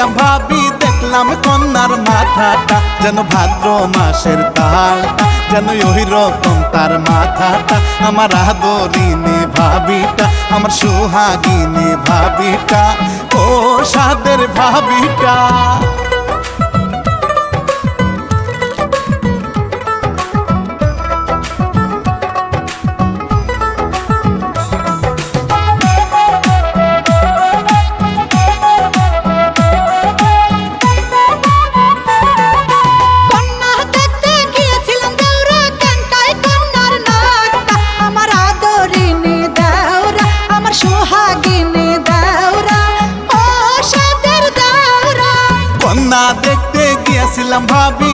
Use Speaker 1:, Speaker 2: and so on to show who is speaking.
Speaker 1: গিয়েছিলাম ভাবি, দেখলাম কন্যার মাথাটা যেন ভাদ্র মাসের তালটা, যেন ওই রকম তার মাথাটা। আমার আদরিনী ভাবিটা, আমার সুহাগিনী ভাবিটা, ও সাদের ভাবিটা। কন্যা দেখতে গিয়েছিলাম ভাবি,